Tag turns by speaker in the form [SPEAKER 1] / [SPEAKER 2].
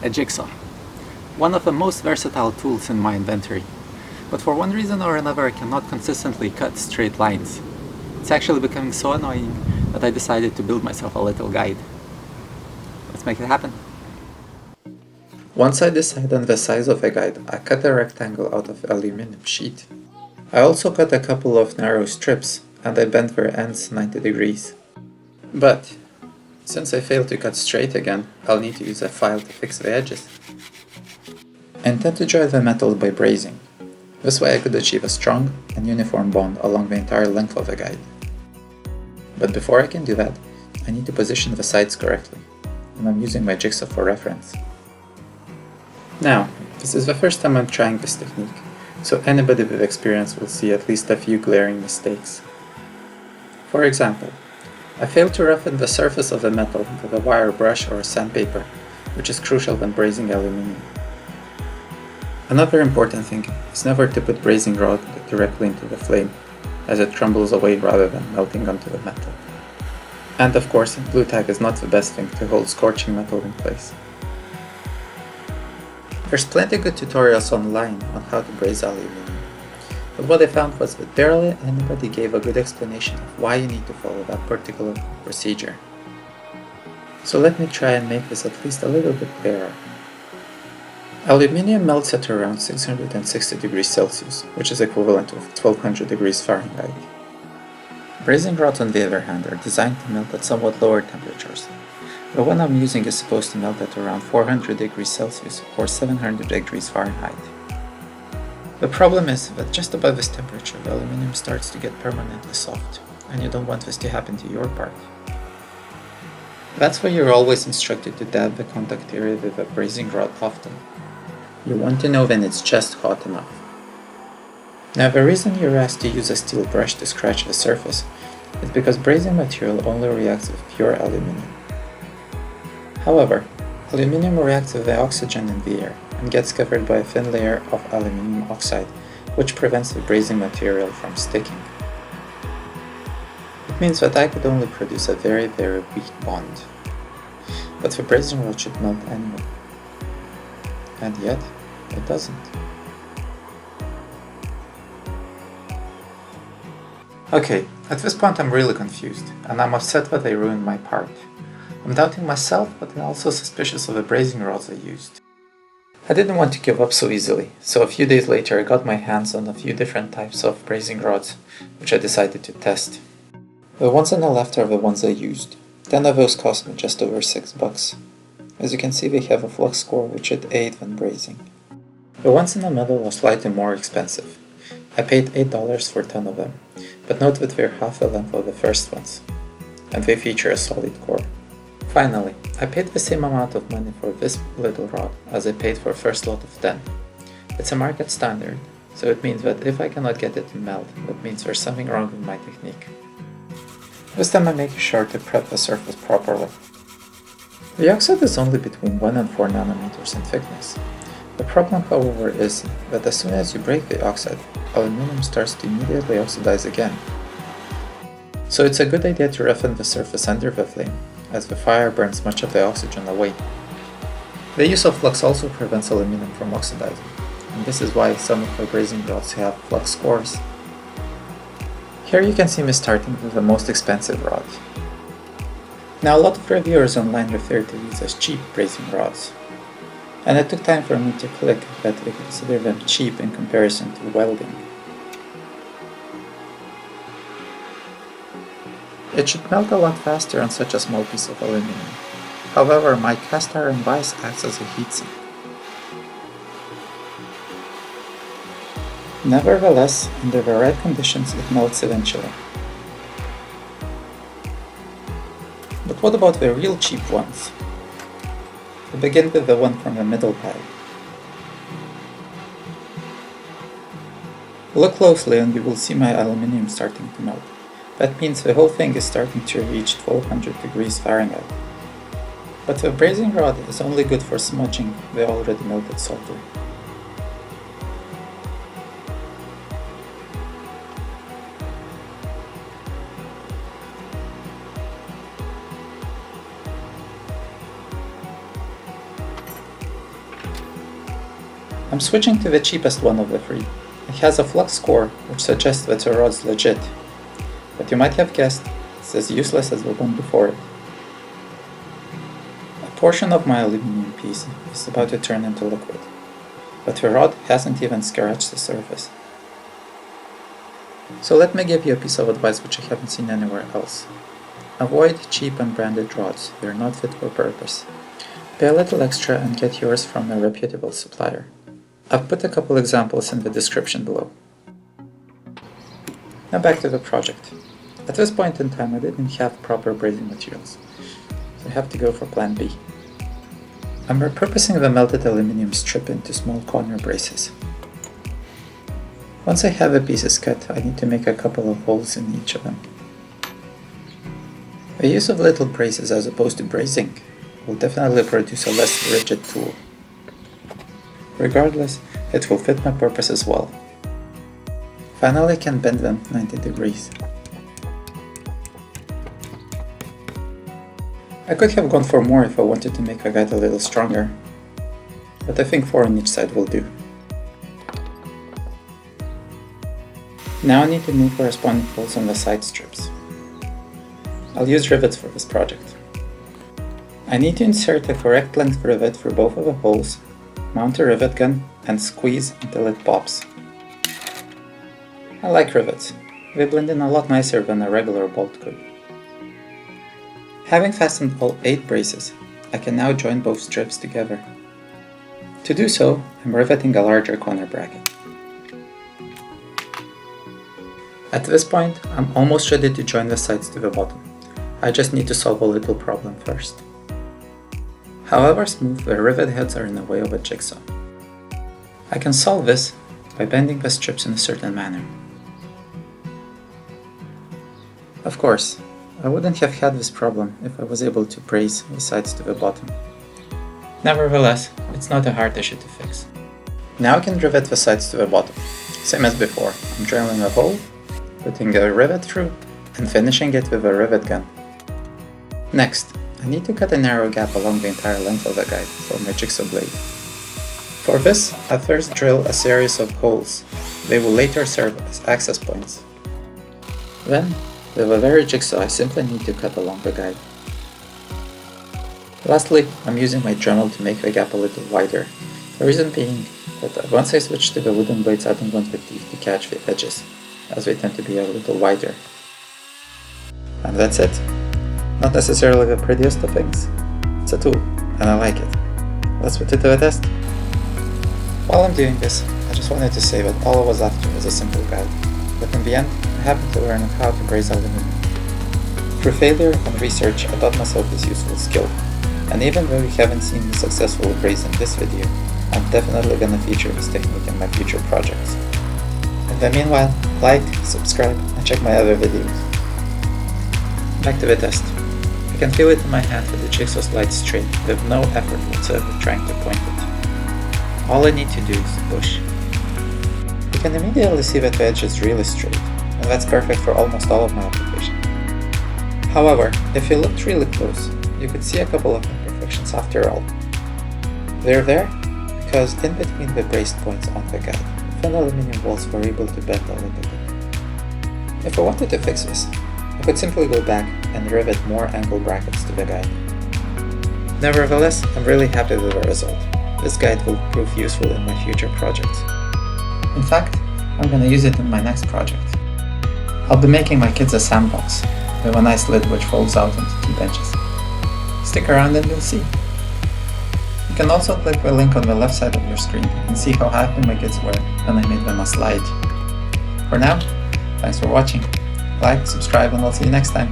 [SPEAKER 1] A jigsaw. One of the most versatile tools in my inventory. But for one reason or another I cannot consistently cut straight lines. It's actually becoming so annoying that I decided to build myself a little guide. Let's make it happen. Once I decide on the size of a guide, I cut a rectangle out of aluminum sheet. I also cut a couple of narrow strips and I bent their ends 90 degrees. But since I failed to cut straight again, I'll need to use a file to fix the edges. I intend to dry the metal by brazing. This way I could achieve a strong and uniform bond along the entire length of the guide. But before I can do that, I need to position the sides correctly, and I'm using my jigsaw for reference. Now, this is the first time I'm trying this technique, so anybody with experience will see at least a few glaring mistakes. For example, I failed to roughen the surface of the metal with a wire brush or sandpaper, which is crucial when brazing aluminium. Another important thing is never to put brazing rod directly into the flame, as it crumbles away rather than melting onto the metal. And of course, glue tack is not the best thing to hold scorching metal in place. There's plenty good tutorials online on how to braze aluminium, but what I found was that barely anybody gave a good explanation of why you need to follow that particular procedure. So let me try and make this at least a little bit clearer. Aluminium melts at around 660 degrees Celsius, which is equivalent to 1200 degrees Fahrenheit. Brazing rods, on the other hand, are designed to melt at somewhat lower temperatures. The one I'm using is supposed to melt at around 400 degrees Celsius or 700 degrees Fahrenheit. The problem is that just above this temperature, the aluminium starts to get permanently soft, and you don't want this to happen to your part. That's why you're always instructed to dab the contact area with a brazing rod often. You want to know when it's just hot enough. Now, the reason you're asked to use a steel brush to scratch the surface is because brazing material only reacts with pure aluminium. However, aluminium reacts with the oxygen in the air and gets covered by a thin layer of aluminium oxide, which prevents the brazing material from sticking. It means that I could only produce a very weak bond. But the brazing rod should melt anyway. And yet, it doesn't. Okay, at this point I'm really confused, and I'm upset that I ruined my part. I'm doubting myself, but I'm also suspicious of the brazing rods I used. I didn't want to give up so easily, so a few days later I got my hands on a few different types of brazing rods, which I decided to test. The ones on the left are the ones I used. 10 of those cost me just over $6. As you can see, they have a flux core which should aid when brazing. The ones in the middle are slightly more expensive. I paid $8 for 10 of them, but note that they're half the length of the first ones, and they feature a solid core. Finally, I paid the same amount of money for this little rod as I paid for the first lot of 10. It's a market standard, so it means that if I cannot get it to melt, that means there's something wrong with my technique. This time I make sure to prep the surface properly. The oxide is only between 1 and 4 nanometers in thickness. The problem, however, is that as soon as you break the oxide, aluminum starts to immediately oxidize again. So it's a good idea to roughen the surface under the flame, as the fire burns much of the oxygen away. The use of flux also prevents aluminum from oxidizing, and this is why some of the brazing rods have flux cores. Here you can see me starting with the most expensive rod. Now, a lot of reviewers online refer to these as cheap brazing rods, and it took time for me to click that they consider them cheap in comparison to welding. It should melt a lot faster on such a small piece of aluminum. However, my cast iron vise acts as a heatsink. Nevertheless, under the right conditions it melts eventually. But what about the real cheap ones? We begin with the one from the middle pile. Look closely and you will see my aluminium starting to melt. That means the whole thing is starting to reach 1200 degrees Fahrenheit. But the brazing rod is only good for smudging the already melted solder. I'm switching to the cheapest one of the three. It has a flux core, which suggests that the rod's legit. But you might have guessed, it's as useless as the one before it. A portion of my aluminum piece is about to turn into liquid, but the rod hasn't even scratched the surface. So let me give you a piece of advice which I haven't seen anywhere else. Avoid cheap unbranded rods, they're not fit for purpose. Pay a little extra and get yours from a reputable supplier. I've put a couple examples in the description below. Now back to the project. At this point in time I didn't have proper brazing materials, so I have to go for plan B. I'm repurposing the melted aluminum strip into small corner braces. Once I have the pieces cut, I need to make a couple of holes in each of them. The use of little braces as opposed to brazing will definitely produce a less rigid tool. Regardless, it will fit my purpose as well. Finally, I can bend them 90 degrees. I could have gone for more if I wanted to make the guide a little stronger, but I think 4 on each side will do. Now I need to make corresponding holes on the side strips. I'll use rivets for this project. I need to insert a correct length rivet for both of the holes, mount a rivet gun, and squeeze until it pops. I like rivets. They blend in a lot nicer than a regular bolt could. Having fastened all 8 braces, I can now join both strips together. To do so, I'm riveting a larger corner bracket. At this point, I'm almost ready to join the sides to the bottom. I just need to solve a little problem first. However smooth, the rivet heads are in the way of a jigsaw. I can solve this by bending the strips in a certain manner. Of course, I wouldn't have had this problem if I was able to braze the sides to the bottom. Nevertheless, it's not a hard issue to fix. Now I can rivet the sides to the bottom. Same as before, I'm drilling a hole, putting a rivet through, and finishing it with a rivet gun. Next, I need to cut a narrow gap along the entire length of the guide for my jigsaw blade. For this, I first drill a series of holes. They will later serve as access points. Then, with a very jigsaw, I simply need to cut along the guide. Lastly, I'm using my Dremel to make the gap a little wider. The reason being that once I switch to the wooden blades, I don't want the teeth to catch the edges, as they tend to be a little wider. And that's it. Not necessarily the prettiest of things. It's a tool, and I like it. Let's put it to the test. While I'm doing this, I just wanted to say that all I was after was a simple guide, but in the end, I happened to learn how to braze aluminum. Through failure and research, I taught myself this useful skill, and even though you haven't seen the successful braze in this video, I'm definitely gonna feature this technique in my future projects. In the meanwhile, like, subscribe, and check my other videos. Back to the test. I can feel it in my hand that the jigsaw slides straight, with no effort whatsoever trying to point it. All I need to do is to push. You can immediately see that the edge is really straight, and that's perfect for almost all of my application. However, if you looked really close, you could see a couple of imperfections after all. They're there because in between the braced points on the guide, the thin aluminum walls were able to bend a little bit. If I wanted to fix this, I could simply go back and rivet more angle brackets to the guide. Nevertheless, I'm really happy with the result. This guide will prove useful in my future projects. In fact, I'm gonna use it in my next project. I'll be making my kids a sandbox with a nice lid which folds out onto 2 benches. Stick around and you'll see. You can also click the link on the left side of your screen and see how happy my kids were when I made them a slide. For now, thanks for watching. Like, subscribe, and I'll see you next time.